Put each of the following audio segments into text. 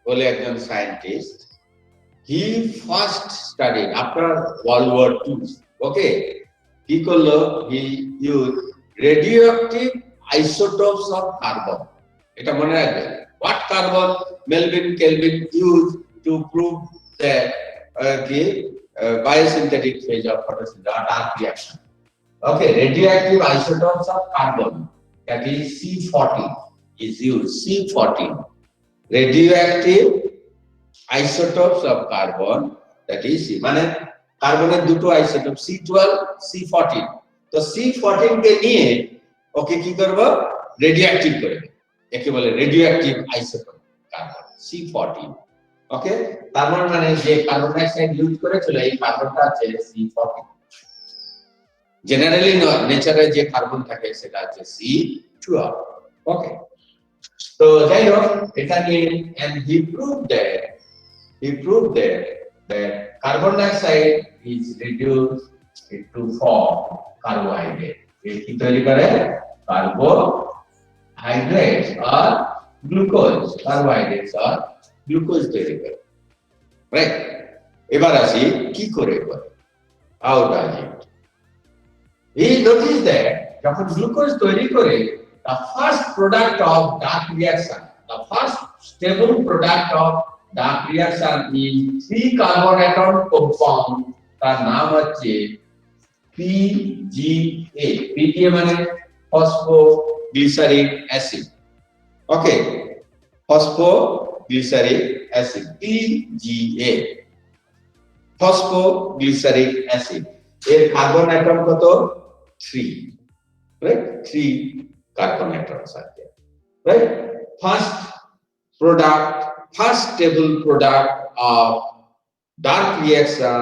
বলে একজন scientist, he first studied after World War two. Okay, কি করলো? He use radioactive isotopes of carbon. এটা মনে রাখবেন, what carbon Melvin Calvin use to prove that the biosynthetic phase of photosynthesis or dark reaction. Okay, radioactive isotopes of carbon, that is C14, is used. C14, radioactive isotopes of carbon, that is C, মানে কার্বনের দুটো isotope C12 C14। তো C14 কে নিয়ে ওকে কি করব? Radioactive করে, একে বলে রেডিওঅ্যাক্টিভ আইসোটোপ কার্বন C14। ওকে, তার মানে যে কার্বন ডাইঅক্সাইড ইউজ করেছিল এই কার্বনটা আছে C14। জেনারেলি নেচারে যে কার্বন থাকে সেটা আছে C12। ওকে, তো যাই হোক, এটা নিয়ে and he proved that carbon dioxide is reduced to form carbohydrate. কি তৈরি করে? carbohydrates or glucose, carbohydrates or glucose তৈরি করে, রাইট? এবার আসি কি করে করে, how does it? He noticed that যখন গ্লুকোজ তৈরি করে, the first product of dark reaction, the first stable product of dark reaction is 3 carbon atom compound, তার নাম হচ্ছে PGA। PGA মানে phosphoglyceric acid। ওকে, phosphoglyceric acid, PGA, phosphoglyceric acid। এর carbon atom কত? 3, right? 3 carbon atoms are there, right? First stable product of dark reaction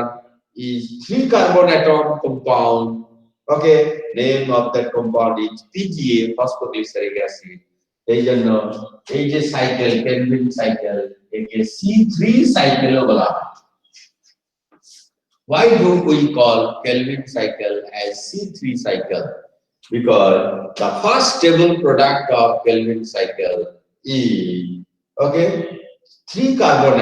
is 3 carbon atom compound. Okay, name of that compound is PGA, phosphoglyceric acid। এই জন্য এই যে cycle, kelvin cycle, একে C3 cycle বলা হয়। Why do we call Kelvin cycle as C3 cycle? Because the first stable product of Kelvin cycle is, okay, 3 carbon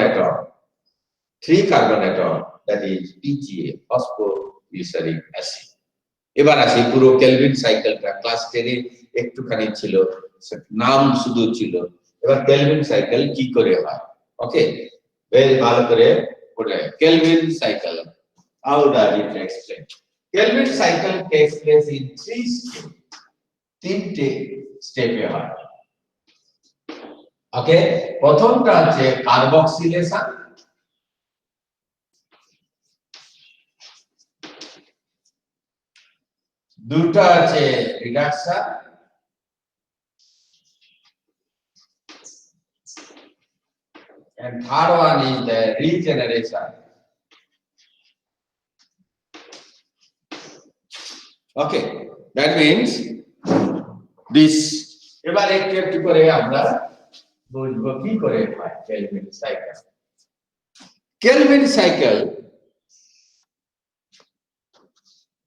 atom, that is PGA, phosphoglyceric acid। এবার আসি পুরো kelvin সাইকেলটা class 10 এ একটুখানি ছিল, নাম শুধু ছিল। এবার কেলভিন সাইকেল কি করে হয়? ওকে, বেশ ভালো করে পড়ে। Kelvin cycle, how does it explain? Kelvin cycle takes place in 3 steps, 3টে স্টেপে হয়। ওকে, প্রথমটা হচ্ছে কার্বক্সিলেশন, দুটা আছে reduction, and third one is the regeneration. Okay, that means this, এবার একটু একটু করে আমরা বুঝবো কি করে হয় kelvin cycle. Kelvin cycle,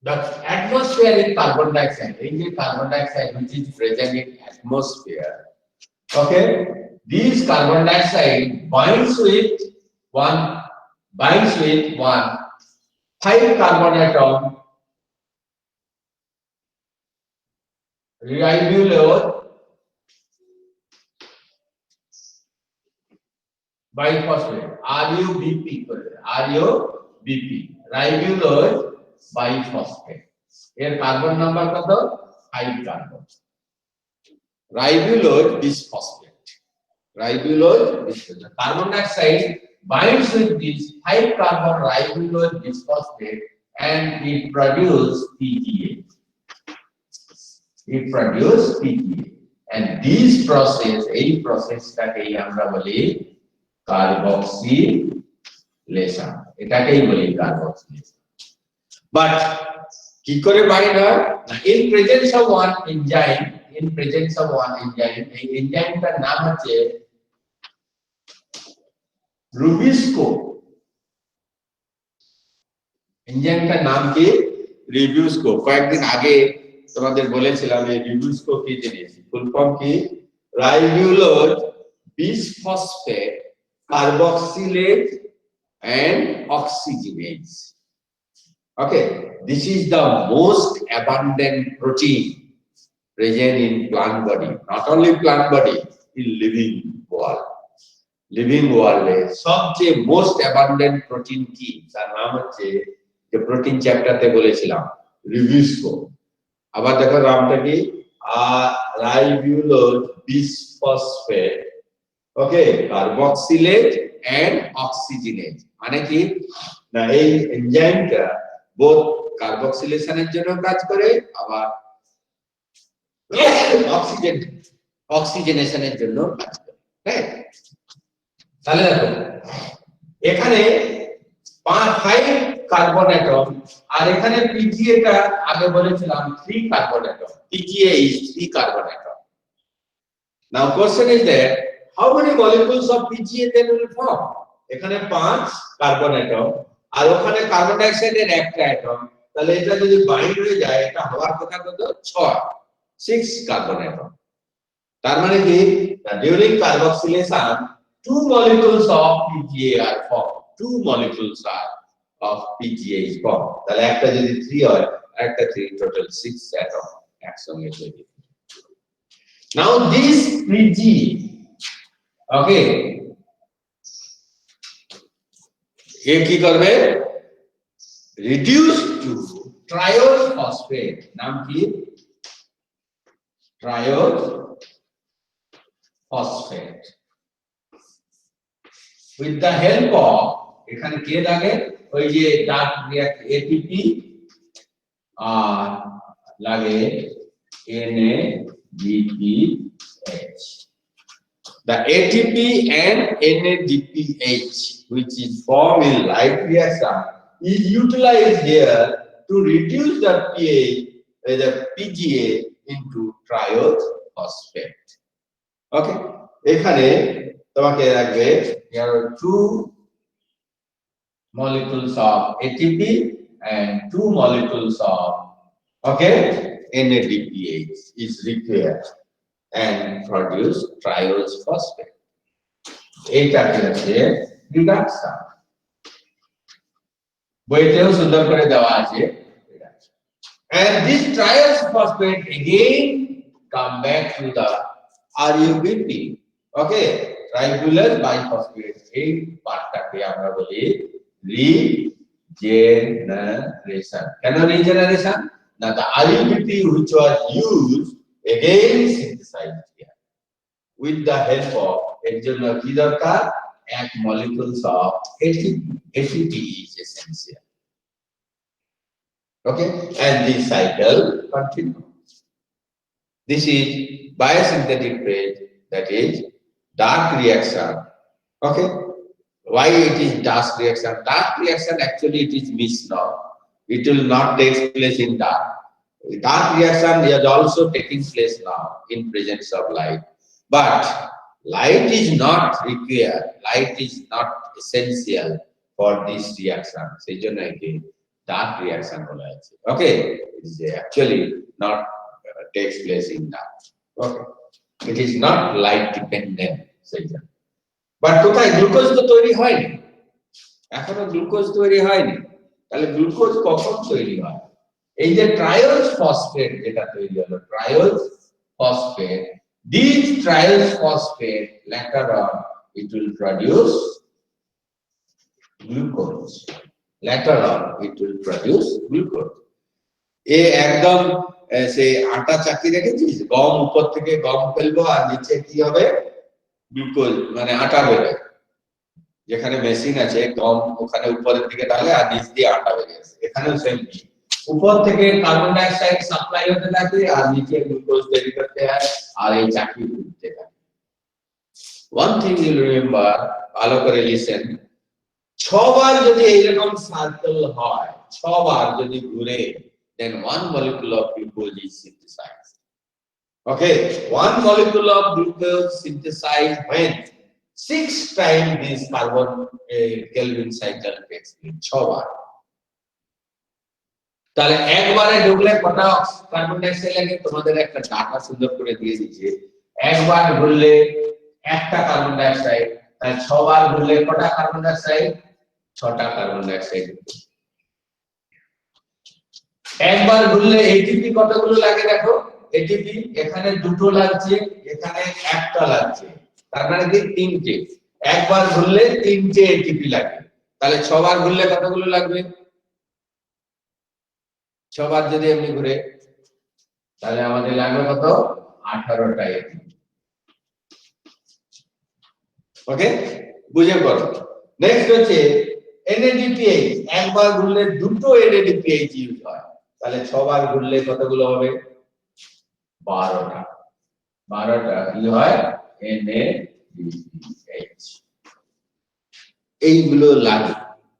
the atmospheric carbon dioxide, in the carbon dioxide which is present in atmosphere, okay, this carbon dioxide binds with one 5 carbon atom ribulose biphosphate, RUBP, ribulose biphosphate। এর carbon number কত? 5 carbon. ribulose bisphosphate, carbon dioxide binds with this 5 carbon ribulose bisphosphate and it produces PGA, and this process, এই প্রসেসটাকেই আমরা বলি carboxylation, এটাকেই বলি carboxylation. But কি করে bind হয়? in presence of one enzyme, এই এনজাইমটার নাম হচ্ছে রুবিস্কো। এনজাইমটার নাম কি? রিবিউস্কো। কয়েকদিন আগে তোমাদের বলেছিলাম এই রিবিউস্কো কি জিনিস, ফুল ফর্ম কি? Ribulose bisphosphate carboxylate and oxygenase. Okay, this is the most abundant protein present in plant body, not only plant body, in living world. Living ওয়ার্ল্ডে সবচেয়ে মোস্ট অ্যাবান্ডেন্ট প্রোটিন কি, তার নাম হচ্ছে, যে প্রোটিন চ্যাপ্টারতে বলেছিলাম, রিবিউসকো। আবার দেখো নামটা কি, ribulose bisphosphate, okay, carboxylate and oxygenase. মানে কি না, এই এনজাইমটা বোথ কার্বক্সিলেশনের জন্য কাজ করে, আবার অক্সিজেনেশনের জন্য কাজ করে। হ্যাঁ, তাহলে দেখো এখানে 5 কার্বন অ্যাটম, আর এখানে পিজিএ টা আগে বলেছিলাম 3 carbon atom. PGA is 3 carbon atom. Now question is that how many molecules of PGA then will form? এখানে 5 কার্বন অ্যাটম, আর ওখানে কার্বন ডাই অক্সাইডের একটা অ্যাটম, তাহলে এটা যদি বাইন্ড হয়ে যায়, এটা হওয়ার কথা কত, 6 কার্বন অ্যাটম। তার মানে কি, during carboxylation 2 molecules of PGA are formed. 2 molecules of PGA is formed. তাহলে একটা যদি 3 হয়, একটা 3, total 6 atom একসঙ্গে তৈরি। Now this PGA, okay, এ কি করবে, reduce to triose phosphate, নাম কি, triose phosphate, with the help of, এখানে কে লাগে, ওই যে ডার্ক রিঅ্যাক্ট এটিপি আর লাগে NADPH. The ATP and NADPH, which is formed in light reaction, is utilized here to reduce the pH, the PGA into triose phosphate. Okay, এখানে তোমাকে রাখবে, there are 2 molecules of ATP and 2 molecules of, okay, NADPH is required and produce triose phosphate. এইটা হচ্ছে reduction, বইতেও সুন্দর করে দেওয়া আছে। And this triose phosphate again come back to the RUBP, okay, ribulose biphosphate. এই পার্টটাকে আমরা বলি regeneration. কেন regeneration? Now the RUBP which was used again synthesized here with the help of, এর জন্য কি দরকার, এক molecules of ATP. ATP is essential. Okay, and this cycle continues. This is biosynthetic phase, that is dark reaction. Okay, why it is dark reaction? Dark reaction actually it is misnomer. It will not take place in dark. Dark reaction is also taking place now in presence of light, but light is not required. Light is not essential for this reaction. সেই জন্য একে dark reaction বলা হয়েছে। Okay, it is actually not takes place in dark. Okay, it is not light dependent. সেই জন্য, but কোথায় glucose তো তৈরি হয়নি, এখনো গ্লুকোজ তৈরি হয়নি। তাহলে গ্লুকোজ কখন তৈরি হয়, এই যে ট্রায়োজ ফসফেট যেটা তৈরি হলো, triose phosphate, this triose phosphate later on it will produce glucose. Later on it will produce glucose. এ একদম সে আটা চাকি রেখেছিস, গম উপর থেকে গম ফেলবো আর নিচে কি হবে, গ্লুকোজ মানে আটা বেরোবে। যেখানে মেশিন আছে, গম ওখানে উপরের দিকে ডালে আর নিচ দিয়ে আটা বেরিয়ে আসে। এখানেও সেম, উপর থেকে কার্বন ডাই অক্সাইড সাপ্লাই হতে থাকে আর নিচে গ্লুকোজ তৈরি করতে হয়, আর এই চাকি ঘুরতে থাকে। ওয়ান থিং ইউ রিমেম্বার, ভালো করে লিসেন, 6 বার যদি এইরকম সার্কেল হয়, 6 বার যদি ঘুরে, then 1 molecule of glucose is synthesized. Okay, 1 molecule of glucose synthesized when 6 times this carbon Kelvin cycle takes place. 6 বার। তাহলে একবারে ঢুকলে কটা কার্বন ডাই অক্সাইড লাগে, তোমাদের একটা ডাটা সুন্দর করে দিয়ে দিয়েছে। একবার ঘুরলে একটা কার্বন ডাই অক্সাইড, তাহলে 6 বার ঘুরলে কটা কার্বন ডাই অক্সাইড 6টা কার্বন ডাই অক্সাইড একবার ঘুরলে এটিপি কতগুলো লাগে দেখো এটিপি এখানে দুটো লাগছে এখানে একটা লাগছে তার মানে কি তিনটে একবার ঘুরলে তিনটে এটিপি লাগে তাহলে 6 বার ঘুরলে কতগুলো লাগবে 6 বার যদি এমনি ঘুরে তাহলে আমাদের লাগবে কত 18টা এটিপি ওকে বুঝে করো নেক্সট হচ্ছে NADPH একবার ঘুরলে দুটো NADPH ইউজ হয় তাহলে 6 বার ঘুরলে কতগুলো হবে 12টা কি হয় NADPH এইগুলো লাগে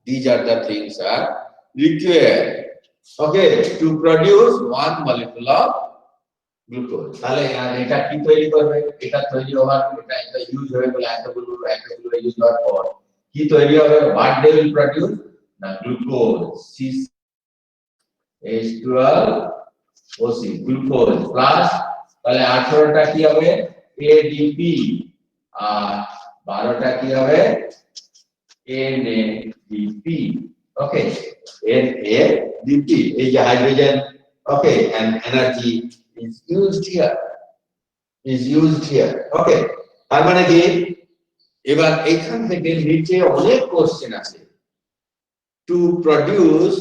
these are the things are required okay to produce one molecule of glucose তাহলে এটা কি তৈরি করবে এটা তৈরি হওয়ার এটা ইউজ হয়ে গেল এতগুলো ইউজ হওয়ার পর কি তৈরি হবে what they will produce the glucose H12OC glucose plus তাহলে 18টা কি হবে ADP আর 12টা কি হবে NADP ওকে NADP এই যে hydrogen okay and energy is used here ওকে তার মানে কি এবার এইখান থেকে নিচে অনেক কোশ্চেন আছে to produce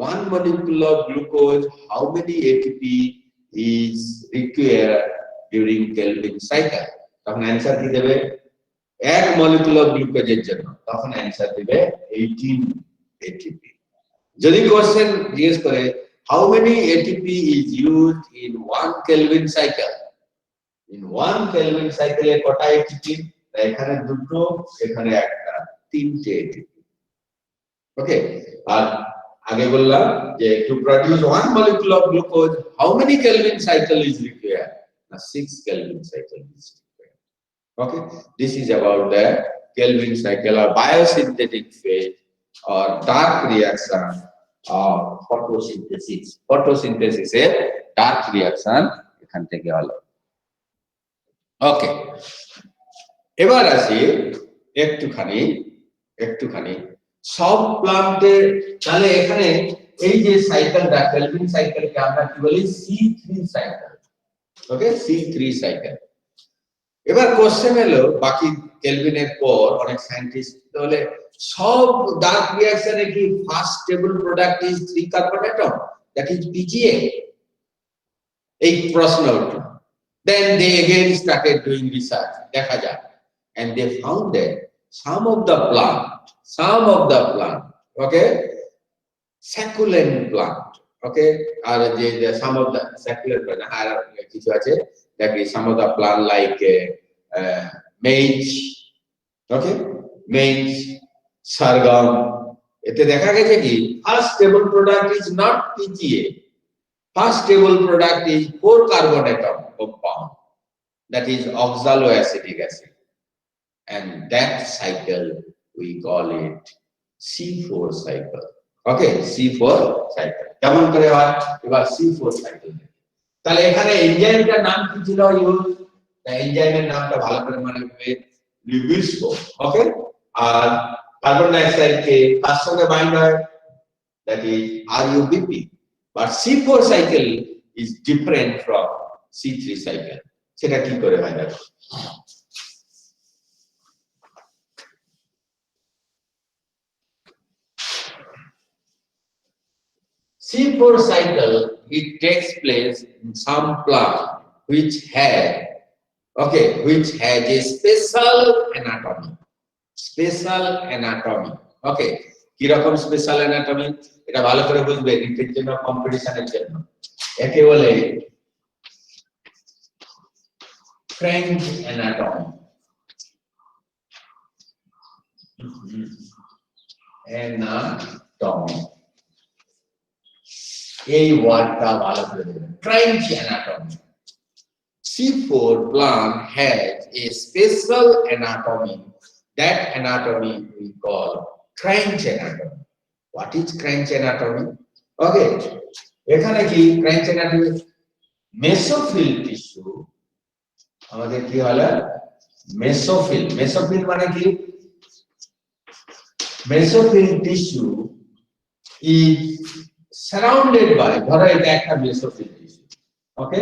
one molecule of glucose how many ATP is required during Kelvin cycle তখন অ্যানসার কি দেবে এক মলিকুল অফ গ্লুকোজের জন্য তখন অ্যানসার দিবে 18 ATP যদি কোশ্চেন জিজ্ঞেস করে how many ATP is used in 1 Kelvin cycle in 1 Kelvin cycle এ কটা ATP এখানে দুটো এখানে একটা তিনটে ATP ওকে আর আগে বললাম যে to produce 1 molecule of glucose how many Kelvin cycle is required na 6 Kelvin cycle is required okay this is about the Kelvin cycle or biosynthetic phase or dark reaction or photosynthesis এর dark reaction এখান থেকে হলো ওকে এবার আসি একটুখানি সব প্লান্টে তাহলে এখানে এই যে সাইকেলটা কেলভিন সাইকেলকে আমরা কি বলি C3 সাইকেল ওকে C3 সাইকেল এবার কোশ্চেন হলো বাকি কেলভিনের পর অনেক সায়েন্টিস্ট বলে সব ডার্ক রিঅ্যাকশনে কি first stable product is 3 carbon atom that is PGA এই প্রশ্ন উঠল then they again started doing research দেখা যাক and they found that some of the plant okay succulent plant okay are the some of the succulent plant আর কিছু আছে that is some of the plant like maize okay maize sorghum এতে দেখা গেছে কি first stable product is not PGA first stable product is 4 carbon atom compound that is oxaloacetic acid and that cycle we call it C4 cycle okay C4 cycle কেমন করে হয় এবার C4 cycle তাহলে এখানে এনজাইমটার নাম কি ছিল ইউজ এনজাইমের নামটা ভালো করে মনে রাখবে লিবিস্কো ওকে আর কার্বন ডাই অক্সাইড কে কার সঙ্গে বাইন্ড হয় that is RUBP but C4 cycle is different from C3 cycle সেটা কি করে হয় দেখো C4 cycle it takes place in some plant which has a special anatomy okay কি রকম স্পেশাল অ্যানাটমি এটা ভালো করে বুঝবে নিটের জন্য কম্পিটিশনের জন্য একে বলে French anatomy এই ওয়ার্ডটা ভালো করে দেবেন French anatomy C4 plant has a special anatomy that anatomy we call French anatomy what is French anatomy okay এখানে কি French anatomy মেসোফিল টিস্যু আমাদের কি হলো মেসোফিল মেসোফিল মানে কি mesophyll tissue is surrounded by ধরো এটা একটা mesophyll tissue okay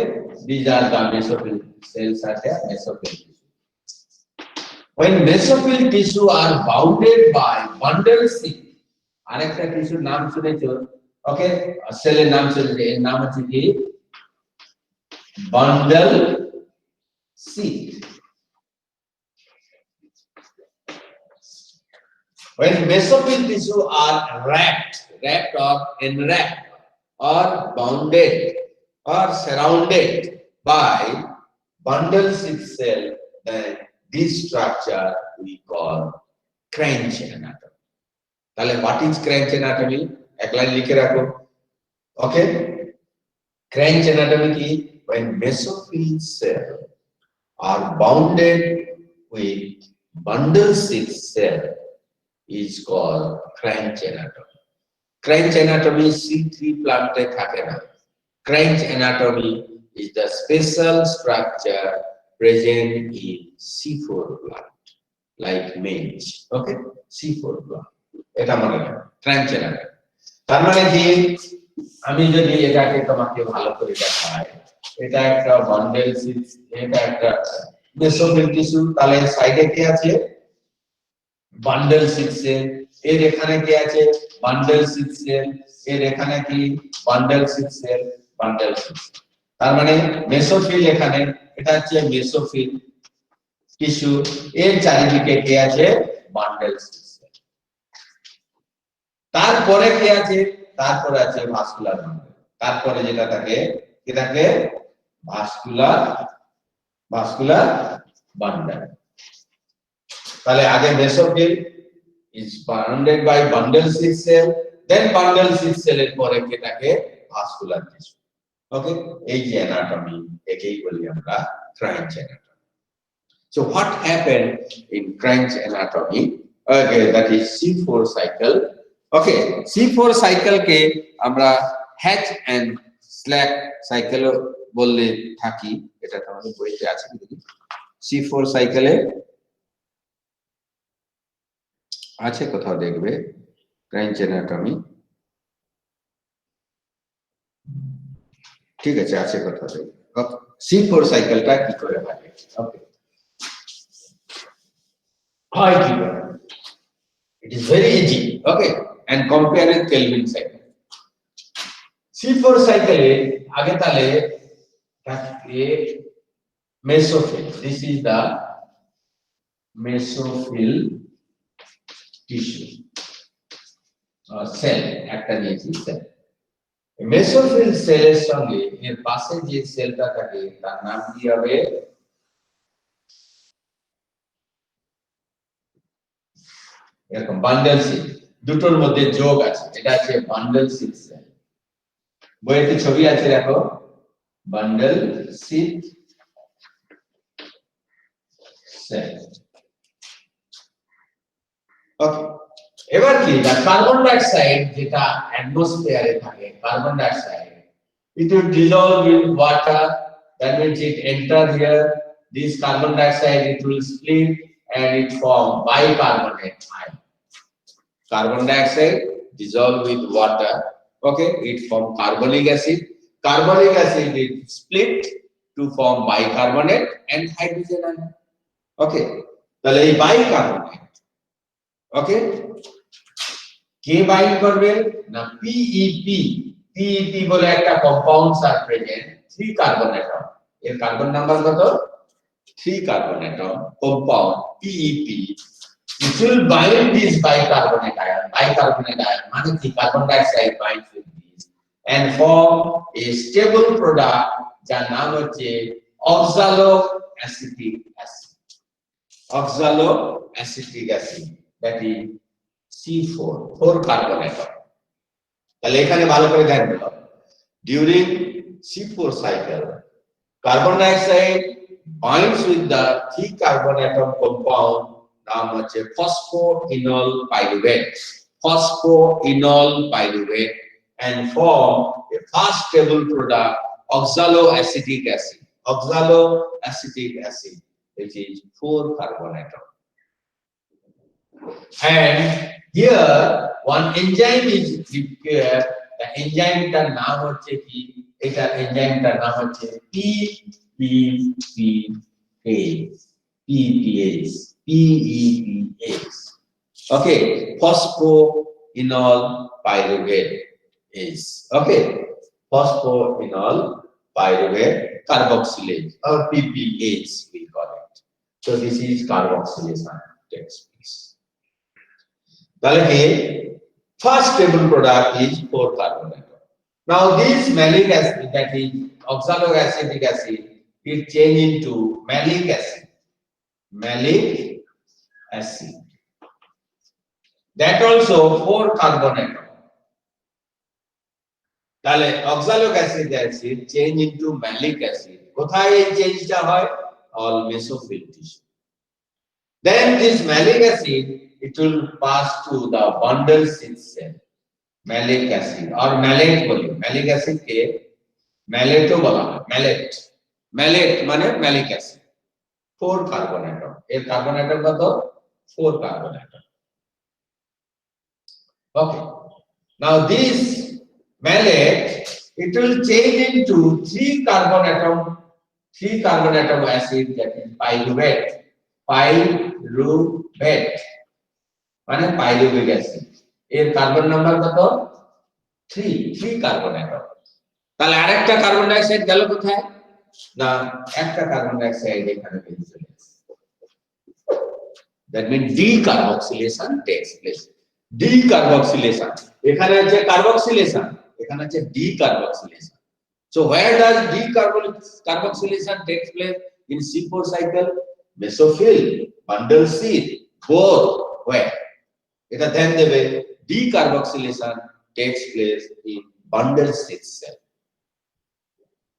these are the mesophyll cells are there mesophyll tissue when mesophyll tissue are bounded by bundle sheath আরেকটা টিস্যুর নাম শুনেছো ওকে সেলের নাম শুনেছো এর নাম হচ্ছে কি bundle sheath when mesophyll tissue are wrapped or enwrapped or bounded or surrounded by bundle sheath cell, then this structure we call Cranch anatomy. তাহলে what is Cranch anatomy? এক লাইন লিখে রাখো ওকে Cranch anatomy কি when mesophyll cell are bounded with bundle sheath cell is called Cranch anatomy. Cranch anatomy C3 plante থাকে না Cranch anatomy is the special structure present in C4 plant like mange okay C4 plant এটা মনে রাখো Cranch anatomy তার মানে কি আমি যদি এটাকে তোমাকে ভালো করে দেখাই এটা একটা বান্ডেল সিট এটা একটা মেসোফিল টিস্যু তাহলে সাইডে কি আছে বান্ডেল সিট সেল এর এখানে কি আছে বান্ডেল সিট সেল এর এখানে কি bundle sheath cell bundle sheath তার মানে মেসোফিল এখানে এটা হচ্ছে মেসোফিল টিস্যু এর চারিদিকে কি আছে বান্ডেল সিট সেল তারপরে কি আছে তারপরে আছে ভাস্কুলার বান্ডেল তারপরে যেটা থাকে এটাকে ভাস্কুলার বান্ডেল তাহলে আগে mesophyll is bounded by bundle sheath cell then bundle sheath cell এর পরে এটাকে ভাস্কুলার টিস্যু ওকে এই যে অ্যানাটমি একেই বলি আমরা Cranch anatomy so what happened in Cranch anatomy okay that is C4 cycle okay C4 cycle কে আমরা Hatch and Slack cycle বললে থাকি এটা তোমাদের বইতে আছে দেখি C4 সাইকেলে আছে কোথাও দেখবে Cranch anatomy ঠিক আছে আছে কোথাও দেখবে ওকে C4 সাইকেলটা কি করে হয় ওকে হয় কি it is very easy okay and compare with Kelvin cycle C4 সাইকেলে আগে তাহলে থাকে mesophyll this is the mesophyll tissue or cell একটা নিয়েছি cell মেসোফিল সেলের সঙ্গে এর পাশে যে সেলটা থাকে তার নাম কি হবে এরকম বান্ডেল সিট দুটোর মধ্যে যোগ আছে এটা আছে বান্ডেল সিট সেল বইতে ছবি আছে দেখো বান্ডেল সিট সেল ওকে এবার কি না কার্বন ডাই অক্সাইড যেটা অ্যাটমসফিয়ারে থাকে কার্বন ডাই অক্সাইড it will dissolve in water that means it enter here this carbon dioxide it will split and it form bicarbonate ion carbon dioxide dissolve with water okay it form carbonic acid it split to form bicarbonate and hydrogen ion okay তাহলে এই bicarbonate okay কে bind করবে না PEP বলে একটা compound আর present 3 carbon atom এর carbon number কত 3 carbon atom compound PEP it will bind this bicarbonate ion মানে কি কার্বন ডাই অক্সাইড binds with this and form a stable product যার নাম হচ্ছে oxaloacetic acid that is C4 4 carbon atom তাহলে এখানে ভালো করে দেখো during C4 cycle carbon dioxide binds with the 3 carbon atom compound নাম হচ্ছে phosphoenol pyruvate and form a fast stable product oxaloacetic acid which is 4 carbon atom. And here one enzyme is required. The enzyme tar naam hocche ki, eta enzyme tar naam hocche PEPase. Okay, phosphoenol pyruvate. Okay, phosphoenol pyruvate carboxylase or PPase we call it. So this is carboxylation takes place. First stable product is 4 carbon atom. Now this malic acid, that is oxaloacetic acid, is changed into malic acid. Malic acid. That also 4 carbon atom. তাহলে oxaloacetic acid change into malic acid. কোথায় এই চেঞ্জটা হয়? All mesophyll tissue. Then this malic acid, it will pass to the bundle sheath cell. Malic acid or malate boli. Malic acid ke malate bola hoy. Malate. Malate mane malic acid. 4 carbon atom. এর carbon atom কত? 4 carbon atom. Okay. Now this malate, it will change into 3 carbon atom acid, that is pyruvate. Pyruvate মানে pyruvic acid. এর carbon number কত? 3 carbon atom. তাহলে আরেকটা carbon ডাই oxide গেল কোথায়? না, একটা কার্বন ডাই অক্সাইড এখানে বেরিয়ে চলে আসছে। That means decarboxylation takes place. Decarboxylation, এখানে আছে carboxylation, এখানে আছে decarboxylation. So where does decarboxylation takes place? In C4 cycle, mesophyll, bundle sheath, both. Where? এটা ধ্যান দেবে, decarboxylation takes place in bundle sheath cell.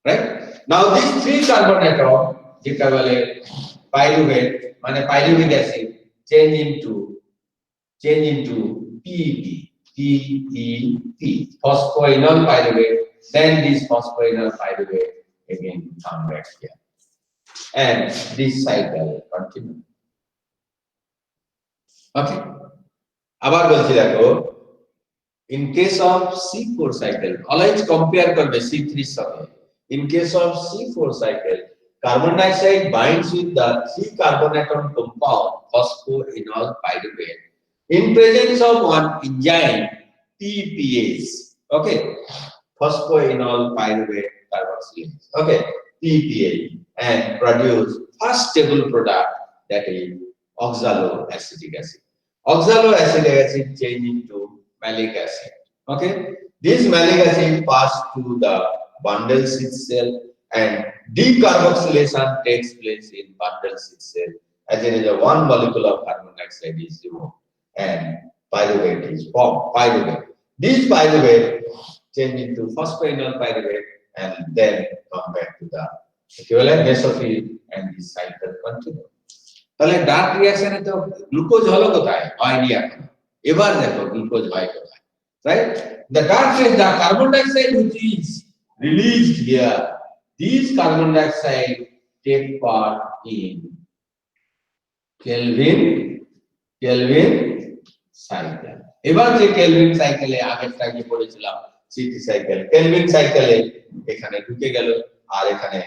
Right? Now these 3 carbon atom, যেটা বলে pyruvate মানে pyruvic acid, change into PEP, phosphoenol pyruvate. Then this phosphoenol pyruvate again come back here, and this cycle continue. Okay. আবার বলছি দেখো, in case of C4 cycle, always compare করবে C3 এর সাথে. In case of C4 cycle, carbon dioxide binds with the 3 carbon atom compound phosphoenol pyruvate in presence of one enzyme PPase. Okay, phosphoenol pyruvate carboxylase. Okay, PPase, and produce first stable product, that is oxaloacetic acid. Oxaloacetic acid change into malic acid. Okay, this malic acid pass to the bundle sheath cell, and decarboxylation takes place in bundle sheath cell, as there is a 1 molecule of carbon dioxide is removed and pyruvate is formed. Pyruvate. This pyruvate change into phosphoenol pyruvate and then come back to the equivalent mesophyll, and this cycle continue. তাহলে dark রিঅ্যাকশনে তো glucose হলো কোথায়? হয়নি এখন। এবার দেখো glucose হয় কোথায়? Right? The dark phase, the carbon dioxide which is released here, these carbon dioxide take part in Kelvin cycle. এবার যে Kelvin সাইকেলে আগেরটা যে পড়েছিলাম CT সাইকেল, Kelvin সাইকেলে এখানে ঢুকে গেল আর এখানে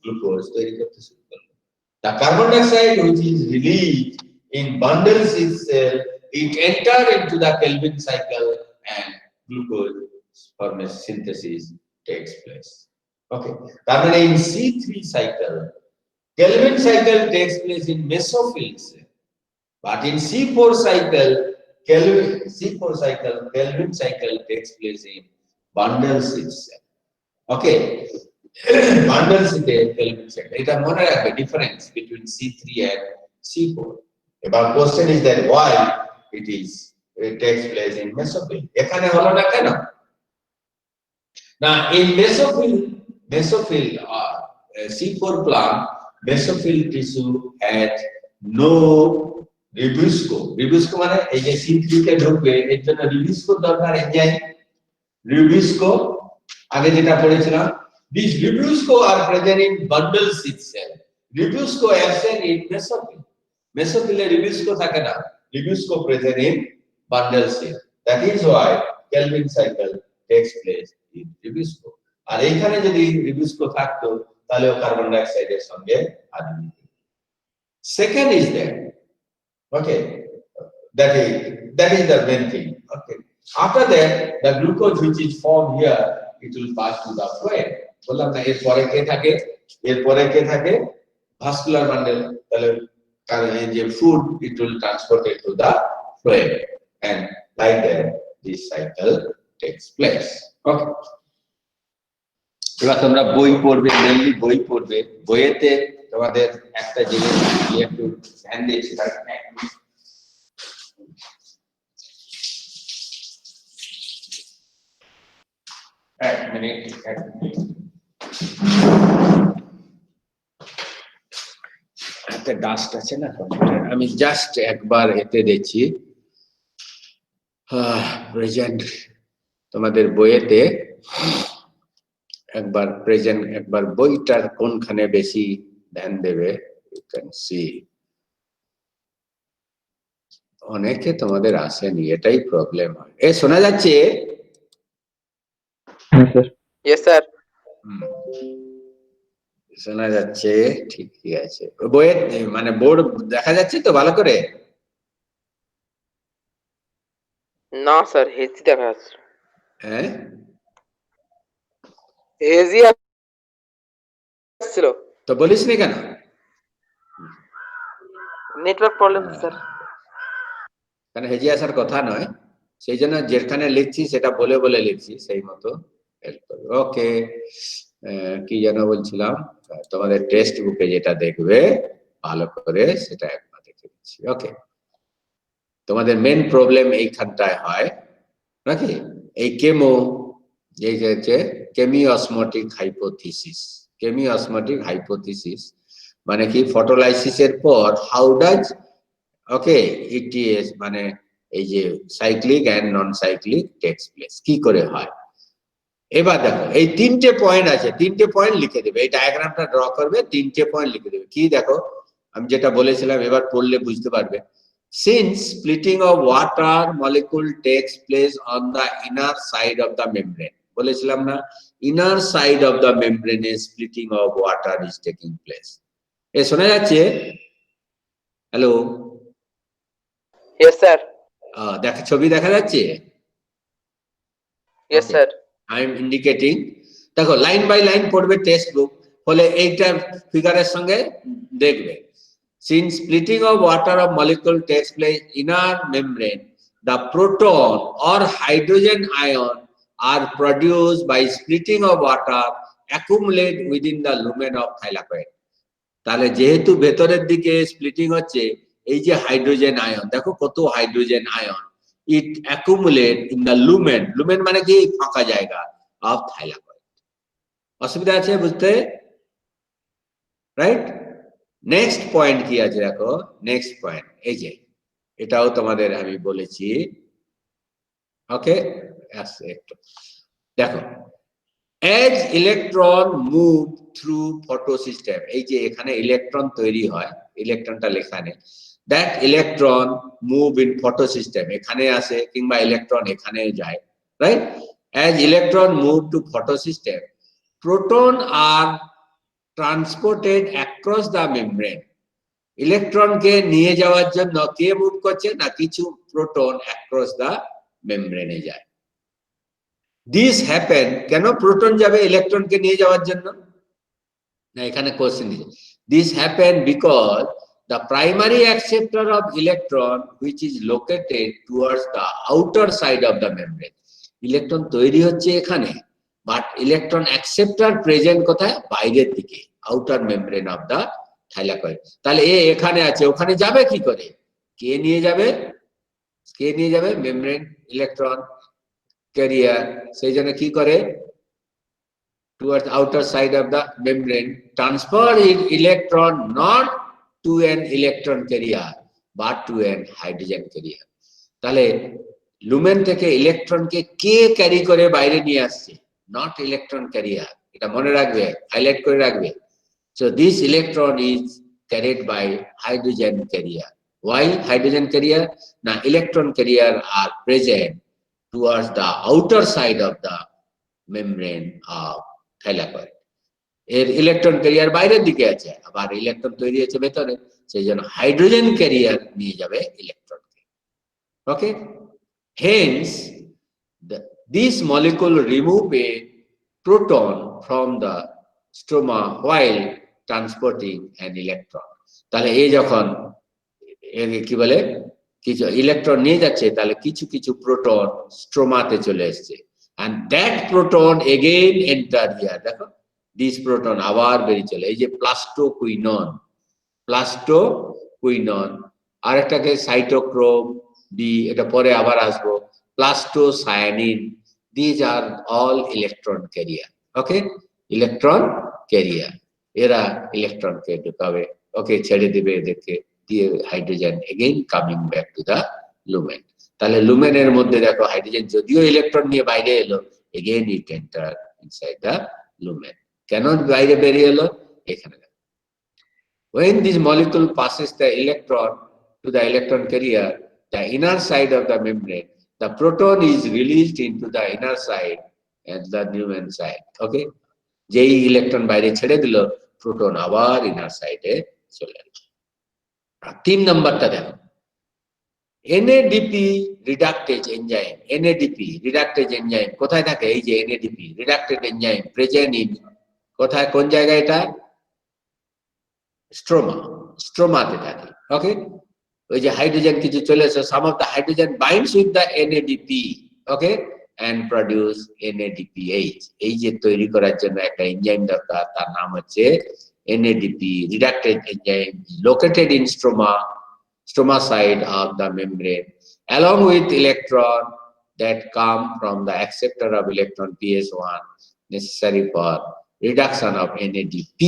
গ্লুকোজ তৈরি করতে শুরু করলো। The carbon dioxide which is released in bundle sheath cell, it enter into the Kelvin cycle and glucose formation synthesis takes place. Okay, that means in C3 cycle, Kelvin cycle takes place in mesophyll cell, but in C4 cycle, Kelvin cycle takes place in bundle sheath cell. Okay, bundle sheath Kelvin cycle. It is mone rakbe difference between C3 and C4. But question is that why it takes place in mesophyll. এখানে হলো না কেন? Now in mesophyll C4 plant, mesophyll tissue has no ribosco. Ribosco মানে এই যে C3 তে ঢুকবে এর জন্য ribosco দরকার, এনজাইম ribosco আগে যেটা পড়েছিলাম। These ribosco are present in bundle sheath cell. Rubisco absent in mesophyll মেসোফিলে রিবিউসকো থাকে না rubisco present in bundle cell that is why Calvin cycle takes place in rubisco আর এইখানে যদি রিবিউসকো থাকতো তাহলে কার্বন ডাই অক্সাইডের সঙ্গে আদ্র second is that okay that is the main thing okay after that the glucose which is formed here it will pass to the phloem বললাম না এরপরে কে থাকে ভাস্কুলার বান্ডেল তাহলে কারণ এই যে food it will transport it to the phloem and like that this cycle takes place okay এবার তোমরা বই পড়বে মেইনলি বই পড়বে বইয়েতে তোমাদের একটা জিনিস একটু ধ্যান দিয়েছি তার এক মিনিট একটা ডাস্ট আছে না আমি জাস্ট একবার এতে দেখছি প্রেজেন্ট তোমাদের বইয়েতে একবার প্রেজেন্ট একবার বইটার কোনখানে বেশি ধ্যান দেবে ইউ ক্যান সি অনেকে তোমাদের আসেনি এটাই প্রবলেম হয় এ শোনা যাচ্ছে यस सर শোনা যাচ্ছে ঠিকই আছে বইয়ের মানে বোর্ড দেখা যাচ্ছে তো ভালো করে না স্যার হেজি দেখা যাচ্ছে হ্যাঁ হেজি আসছিল তো বলিস নি কেন নেটওয়ার্ক প্রবলেম স্যার কারণ হেজি আসার কথা নয় সেই জন্য যেখানে লিখছি সেটা বলে বলে লিখছি সেই মতো হেল্প করবে ওকে কি যেন বলছিলাম তোমাদের টেক্সট বুকে যেটা দেখবে ভালো করে সেটা একবার দেখে দিচ্ছি ওকে তোমাদের মেন প্রবলেম এইখানটায় হয় নাকি এই কেমো এই যে কেমিওসমোটিক হাইপোথিসিস মানে কি ফটোলাইসিসের পর how does okay it is মানে এই যে cyclic and non cyclic takes place কি করে হয় এবার দেখো এই তিনটে পয়েন্ট আছে তিনটে পয়েন্ট লিখে দেবে এই ডায়াগ্রামটা ড্র করবে তিনটে পয়েন্ট লিখে দেবে কি দেখো আমি যেটা বলেছিলাম এবার পড়লে বুঝতে পারবে since splitting of water molecule takes place on the inner side of the membrane বলেছিলাম না inner side of the membrane is splitting of water is taking place এ শোনা যাচ্ছে হ্যালো यस सर দেখো ছবি দেখা যাচ্ছে yes sir I am indicating দেখো line by line পড়বে টেক্সট বুক ফলে এইটা ফিগারের সঙ্গে দেখবে since splitting of water of molecule takes place in inner membrane the proton or hydrogen ion are produced by splitting of water accumulate within the lumen of thylakoid তাহলে যেহেতু ভেতরের দিকে splitting হচ্ছে এই যে হাইড্রোজেন আয়ন দেখো কত hydrogen ion it accumulate in the lumen lumen মানে কি ফাঁকা জায়গা অফ থাইলাকয়েড অসুবিধা আছে বুঝতে রাইট নেক্সট পয়েন্ট কি আছে দেখো নেক্সট পয়েন্ট এই যে এটাও তোমাদের আমি বলেছি ওকে একটু দেখো as electron move through photosystem এই যে এখানে ইলেকট্রন তৈরি হয় ইলেকট্রনটা লেখা নেই that electron move in photosystem এখানে আসে কিংবা ইলেকট্রন এখানে যায় right as electron move to photosystem proton are transported across the membrane electron কে নিয়ে যাওয়ার জন্য কে মুভ করছে না কিছু প্রোটন across the membrane এ যায় this happen কেন প্রোটন যাবে ইলেকট্রন কে নিয়ে যাওয়ার জন্য না এখানে কোশ্চেন দিয়েছে this happen because the primary acceptor of electron which is located towards the outer side of the membrane electron তৈরি হচ্ছে এখানে বাট ইলেকট্রন অ্যাকসেপ্টর প্রেজেন্ট কোথায় বাইরের দিকে outer membrane of the thylakoid তাহলে এখানে আছে ওখানে যাবে কি করে কে নিয়ে যাবে মেমব্রেন ইলেকট্রন ক্যারিয়ার সেই জন্য কি করে towards outer side of the membrane transfer electron not to an electron carrier but to an hydrogen carrier তাহলে লুমেন থেকে ইলেকট্রনকে কে ক্যারি করে বাইরে নিয়ে আসছে নট ইলেকট্রন ক্যারিয়ার এটা মনে রাখবে হাইলাইট করে রাখবে So this electron is carried by hydrogen carrier. Why hydrogen carrier? Now electron carrier are present towards the outer side of the membrane of thylakoid. এর ইলেকট্রন ক্যারিয়ার বাইরের দিকে আছে, আবার ইলেকট্রন তৈরি হচ্ছে ভেতরে, সেই জন্য হাইড্রোজেন ক্যারিয়ার নিয়ে যাবে ইলেকট্রনকে। ওকে, Haynes this molecule remove a proton from the stroma while transporting an electron. তাহলে এই যখন কি বলে কিছু ইলেকট্রন নিয়ে যাচ্ছে, তাহলে কিছু কিছু প্রোটন স্ট্রোমাতে চলে এসেছে, and that proton again enter here. দেখো this proton আবার বেরিয়ে চলে, এই যে প্লাস্টোকুইনন, আরেকটাকে সাইটোক্রোম বি, এটা পরে আবার আসবো, plastocyanin, these are all electron carrier. Okay, electron carrier, এরা ইলেকট্রনকে ঢুকাবে, ওকে ছেড়ে দিবে এদেরকে, দিয়ে hydrogen again coming back to the lumen. তাহলে লুমেনের মধ্যে দেখো হাইড্রোজেন যদিও ইলেকট্রন নিয়ে বাইরে এলো, এগেইন ইট এন্টার ইনসাইড দা লুমেন। কেন বাইরে বেরিয়ে এলো? এখানে when this molecule passes the electron to the electron carrier, the inner side of the membrane, the proton is released into the inner side and the lumen side. Okay, যেই electron বাইরে ছেড়ে দিল, proton আবার inner সাইডে চলে এলো। 3 নম্বরটা দেখো, NADP reductase enzyme. NADP reductase enzyme কোথায় থাকে? এই যে NADP reductase enzyme present in কোথায়, কোন জায়গায়? এটা স্ট্রোমাতে থাকে। ওকে, ওই যে হাইড্রোজেন কিছু চলে এসে, some of the hydrogen binds with the NADP, okay, and produce NADPH। এই যে তৈরি করার জন্য একটা এনজাইম দরকার, তার নাম হচ্ছে NADP reductase enzyme, located in stroma side of the membrane, along with electron that come from the acceptor of electron PS1 necessary for reduction of NADP,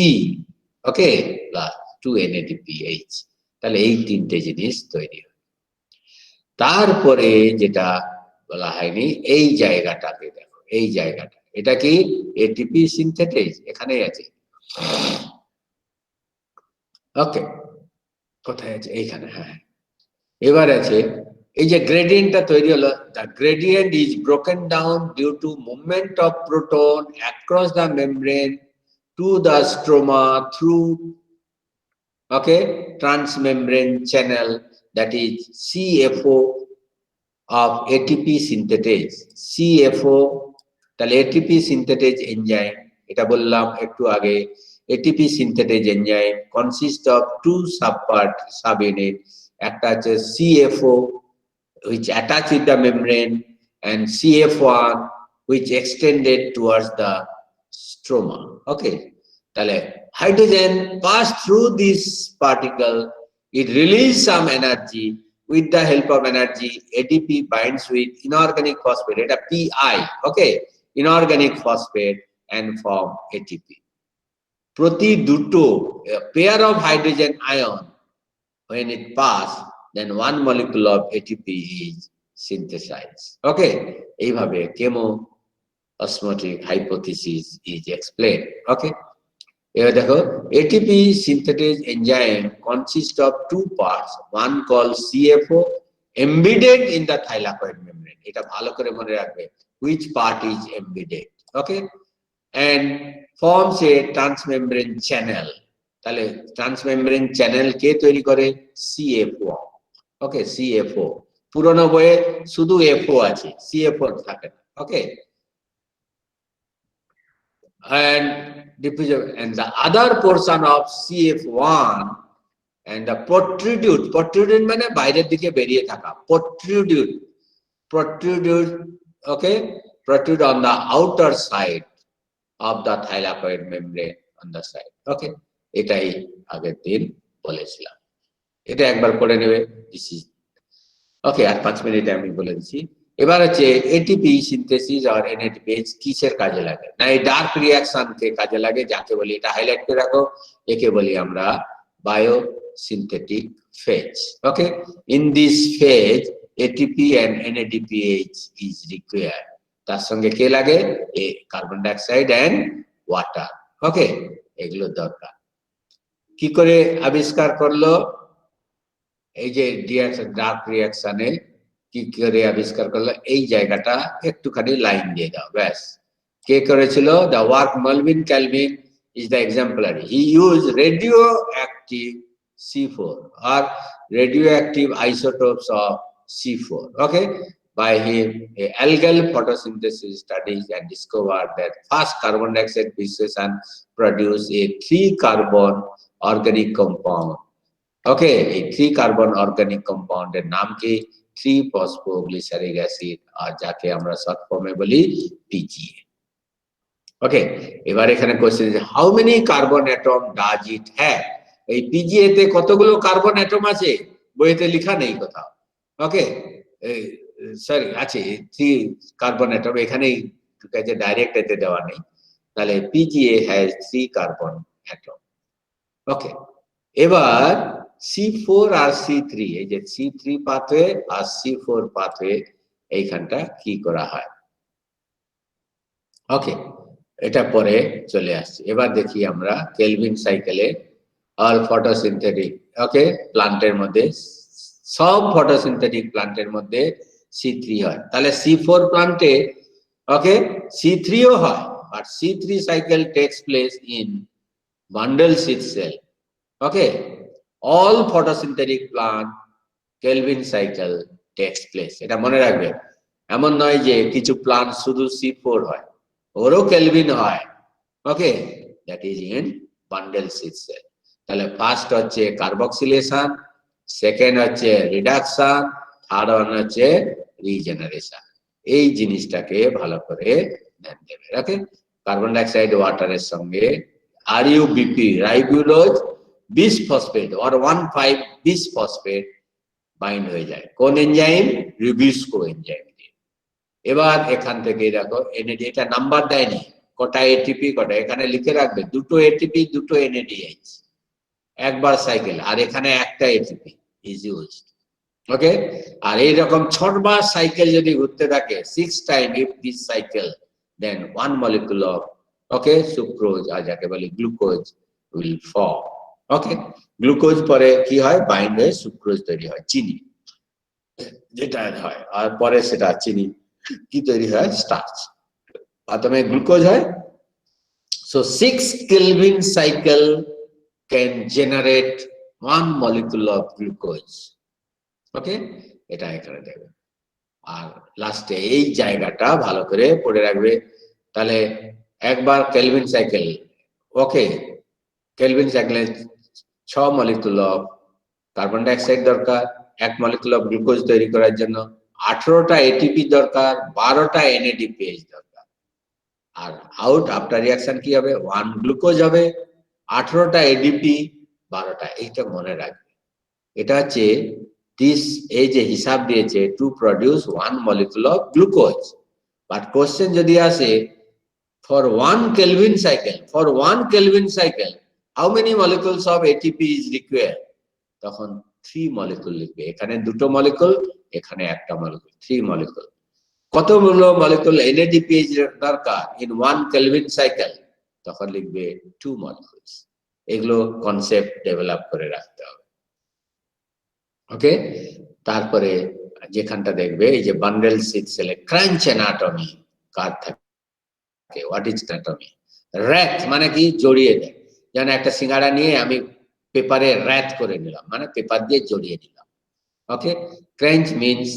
okay, plus 2 NADPH। তাহলে এই তিনটে জিনিস তৈরি হয়। তারপরে যেটা বলা হয়নি, এই জায়গাটাকে দেখো, এই জায়গাটা, এটা কি ATP সিনথেটেজ, এখানেই আছে। ওকে, কোথায় আছে? এইখানে, হ্যাঁ। এবার আছে এই যে গ্রেডিয়েন্টটা তৈরি হলো, the gradient is broken down due to movement of proton across the membrane to the stroma through, okay, transmembrane channel, that is CFO of ATP synthetase। CFO, তাহলে ATP synthetase enzyme, এটা বললাম একটু আগে, ATP synthetase enzyme consists of 2 subunit, একটা হচ্ছে CFO which attach with the membrane, and CF1 which extended towards the stroma. Okay, তাহলে hydrogen pass through this particle, it release some energy, with the help of energy ADP binds with inorganic phosphate, এটা PI, okay, inorganic phosphate, and form ATP। প্রতি দুটো pair of hydrogen ion, when it pass, then one molecule of ATP is synthesized। Okay, এইভাবে chemo osmotic hypothesis is explained। Okay, এবার দেখো ATP synthetase enzyme consists of 2 parts, one called CFO embedded in the thylakoid membrane, এটা ভালো করে মনে রাখবে, which part is embedded, okay, and forms a transmembrane channel। তাহলে transmembrane channel কে তৈরি করে? CFO, ওকে, CFO। পুরনো বইয়ে শুধু FO আছে, CFO থাকে না, ওকে। and diffusion, and the other portion of CF1 and the protrude মানে বাইরের দিকে বেরিয়ে থাকা, protrude, okay, protrude on the outer side of the thylakoid membrane on the side, okay, এটাই আগের দিন বলেছিলাম, এটা একবার পড়ে নেবে। দিস ইজ ওকে, আর 5 মিনিটে আমি বলে দিচ্ছি। এবার হচ্ছে ATP সিনথেসিস আর NADPH কিসের কাজে লাগে? না, এই ডার্ক রিঅ্যাকশন কে কাজে লাগে, যাকে বলি, এটা হাইলাইট করে রাখো, একে বলি আমরা biosynthetic phase. Okay, in this phase ATP and NADPH is required। তার সঙ্গে কে লাগে? Carbon dioxide and water. Okay, এগুলো দরকার। কি করে আবিষ্কার করলো? এই যে ডার্ক রিয়াকশনে কি করে আবিষ্কার করলো? এই জায়গাটা একটুখানি লাইন দিয়ে দাও, ব্যাস। কে করেছিল? The work Melvin Calvin is the exemplary. He used radioactive C4 or radioactive isotopes of C4. Okay, by him, algal photosynthesis studies and discovered that first carbon dioxide fixation produce a 3-carbon organic compound. Okay, a 3-carbon organic compound এর নাম কি? 3-phosphoglyceric acid, আর যাকে আমরা short ফর্মে বলি PGA. ওকে, এবার এখানে question যে how many carbon atom does it have? এই পিজিএ তে কতগুলো কার্বন অ্যাটম আছে? বইতে লেখা নেই কোথাও। ওকে, সরি, আছে 3 কার্বন অ্যাটম, এখানেই কাছে ডাইরেক্ট এতে দেওয়া নেই। তাহলে পিজিএ হ্যাজ 3 কার্বন অ্যাটম। ওকে, এবার C4 আর C3, এই যে C3 পাথওয়ে আর C4 পাথওয়ে, এইখানটা কি করা হয়? ওকে, এটা পরে চলে আসছে। এবার দেখি আমরা কেলভিন সাইকেলে অল ফটোসিনথেটিক, ওকে, প্লান্টের মধ্যে, সব ফটোসিনথেটিক প্লান্টের মধ্যে C3 হয়। তাহলে C4 প্লান্টে, ওকে, C3 ও হয়, but C3 cycle takes place in bundle sheath cell. Okay, all photosynthetic plant Calvin cycle takes place, এটা মনে রাখবে। এমন নয় যে কিছু প্লান্ট শুধু C4 হয়, ওরও কেলভিন হয়। Okay, that is in bundle sheath cell. তাহলে ফার্স্ট হচ্ছে কার্বক্সিলেশন, সেকেন্ড হচ্ছে রিডাকশন, থার্ড ওয়ান হচ্ছে রিজেনারেশন। এই জিনিসটাকে ভালো করে ধ্যান দেবে। ওকে, কার্বন ডাইঅক্সাইড ওয়াটারের সঙ্গে RuBP, ribulose bisphosphate or 1,5 bisphosphate bind হয়ে যায়। কোন এনজাইম? রিবিস্কো এনজাইম। এবার এখান থেকে দেখো এনএডি, এটা নাম্বার দেয়নি, কটা এটিপি কটা, এখানে লিখে রাখবে, 2টো এটিপি 2টো এনএডিএইচ, একবার সাইকেল, আর এখানে একটা এটিপি ইজ ইউজড। ওকে, আর এইরকম 6বার সাইকেল যদি ঘুরতে থাকে, 6 time if this cycle, then 1 molecule of, okay, sucrose, আর যাকে বলি glucose, will form. Okay, glucose পরে কি হয়? বাইন্ড হয়ে সুক্রোজ তৈরি হয়, চিনি যেটা হয়, আর পরে সেটা চিনি কি তৈরি হয়? স্টার্চ। প্রথমে গ্লুকোজ হয়। So 6 Kelvin cycle can generate 1 molecule of glucose. ওকে, এটা এখানে দেবে। আর লাস্টে এই জায়গাটা ভালো করে পড়ে রাখবে। তাহলে একবার কেলভিন সাইকেল, ওকে, কেলভিন সাইকেলে 6 মলিকুল অফ কার্বন ডাইঅক্সাইড দরকার, 1 মলিকুল অফ গ্লুকোজ তৈরি করার জন্য, 18টা এটিপি দরকার, 12টা এনএডিপিএইচ দরকার। আর আউট আফটার রিঅ্যাকশন কি হবে? 1 গ্লুকোজ হবে, 18টা এডিপি, 12টা। এইটা মনে রাখবে। এটা হচ্ছে দিস, এই যে হিসাব দিয়েছে, to produce 1 molecule of glucose। But question যদি আসে for 1 Kelvin cycle, for 1 Kelvin cycle how many molecules of ATP is required? তখন 3 molecule লিখবে। এখানে 2টো মলিকুল, এখানে একটা মলিকুল, 3 molecule। কতগুলো মলিকুল NADPH দরকার ইন 1 Kelvin cycle? তখন লিখবে 2 molecules। এগুলো কনসেপ্ট ডেভেলপ করে রাখতে হবে। ওকে, তারপরে যেখানটা দেখবে এই যে বান্ডেল সিড সেলে ক্রাঞ্চ অ্যানাটমি কার থাকে, হোয়াট ইজ অ্যানাটমি? র্যাথ মানে কি? জড়িয়ে দেয়। যেন একটা সিঙ্গাড়া নিয়ে আমি পেপারে র্যাথ করে নিলাম, মানে পেপার দিয়ে জড়িয়ে নিলাম। ওকে, ক্রাঞ্চ মিন্স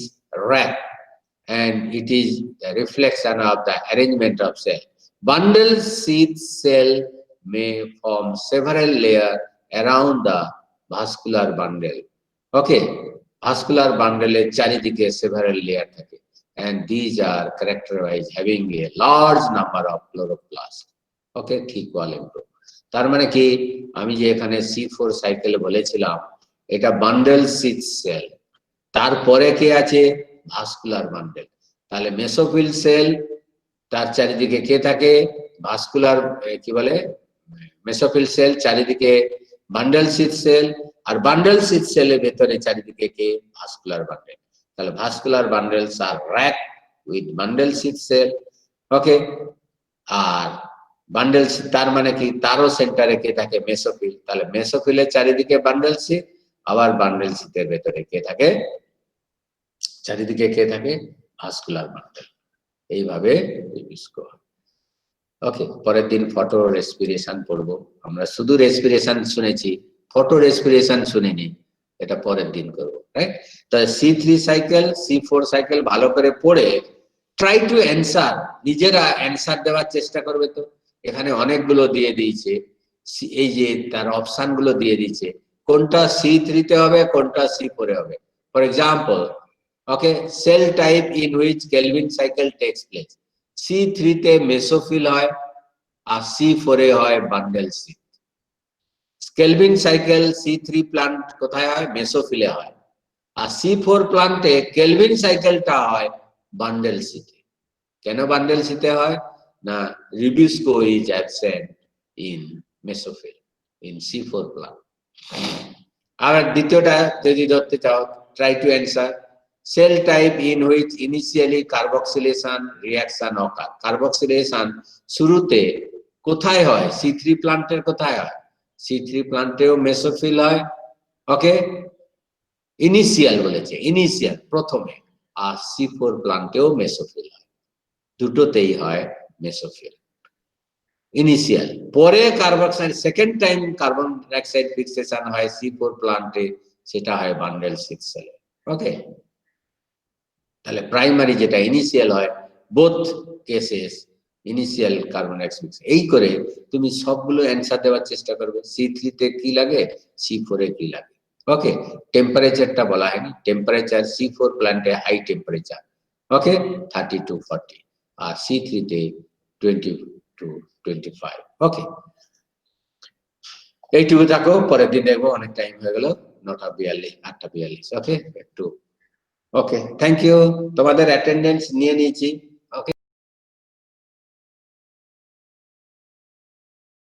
র্যাথ, and it is the reflection of the arrangement of cell. Bundle seed cell may form several layers around the vascular bundle. Okay, vascular bundle এর চারিদিকে several layer থাকে, and these are characterized having a large number of chloroplasts. Okay, ঠিক বলেন তো। তার মানে কি, আমি যে এখানে C4 সাইকেল বলেছিলাম, এটা বান্ডেল সিড সেল, তারপরে কে আছে? Vascular bundle. তাহলে মেসোফিল সেল, তার চারিদিকে কে থাকে? ভাস্কুলার, কি বলে, মেসোফিল সেল, চারিদিকে বান্ডেল সিড সেল, আর বান্ডেল সিড সেলের ভেতরে চারিদিকে কে? Vascular bundle. তাহলে ভাস্কুলার বান্ডেলস আর rack with bundle sheath cell. Okay, আর বান্ডেল তার মানে কি, তারও সেন্টারে কে থাকে, মেসোফিল। তাহলে মেসোফিলের চারিদিকে বান্ডেল সি, আবার বান্ডেল সিটের ভেতরে কে থাকে, চারিদিকে কে থাকে, ভাস্কুলার বান্ডেল। এইভাবে ওকে। পরের দিন ফটো রেসপিরেশন পড়বো। আমরা শুধু রেসপিরেশন শুনেছি, ফটো রেসপিরেশন শুনিনি, এটা পরের দিন করবো, রাইট? তাহলে C3 সাইকেল, C4 সাইকেল ভালো করে পড়ে ট্রাই টু অ্যান্সার, নিজেরা অ্যান্সার দেওয়ার চেষ্টা করবে। তো এখানে অনেকগুলো দিয়ে দিয়েছে, এই যে তার অপশন গুলো দিয়ে দিয়েছে, কোনটা C3 তে হবে, কোনটা C4 এ হবে। For example, okay, cell type in which Calvin cycle takes place. C3 তে মেসোফিল হয়, আর C4 এ হয় bundle sheath. Calvin cycle C3 plant কোথায় হয়, মেসোফিলে হয়, আর C4 প্লান্টে কেলভিন সাইকেলটা হয় বান্ডেল সিটে। কেন বান্ডেল সিটে হয় না, rubisco is absent in mesophyll in C4 plant. আর দ্বিতীয়টা যদি ধরতে চাও, try to answer, cell type in which initially carboxylation reaction occur. Carboxylation শুরুতে কোথায় হয়, C3 প্লান্টের কোথায় হয়, C3 প্লান্টেও মেসোফিল হয়, ওকে, ইনিশিয়াল বলেছে, ইনিশিয়াল প্রথমে, আর C4 প্লান্টেও মেসোফিল হয়, দুটোতেই হয় মেসোফিল ইনিশিয়াল। পরে কার্বক্সাইড second time carbon dioxide fixation হয় C4 প্লান্টে, সেটা হয় বান্ডেল সিক্স সেলে, ওকে। তাহলে প্রাইমারি যেটা ইনিশিয়াল হয়, both cases initial carbon dioxide. এই করে তুমি সবগুলো অ্যান্সার দেওয়ার চেষ্টা করবে, C3 তে কি লাগে, C4 এ কি লাগে, ওকে। টেম্পারেচারটা বলা হয়নি, টেম্পারেচার C4 প্ল্যান্টে হাই টেম্পারেচার, ওকে, 30 to 40, আর C3 তে 20 to 25, ওকে। এইটুকু থাকো, পরের দিন দেখবো, অনেক টাইম হয়ে গেল, 9:42, 8:42, ওকে, একটু, ওকে, থ্যাংক ইউ। তোমাদের অ্যাটেন্ডেন্স নিয়ে নিয়েছি।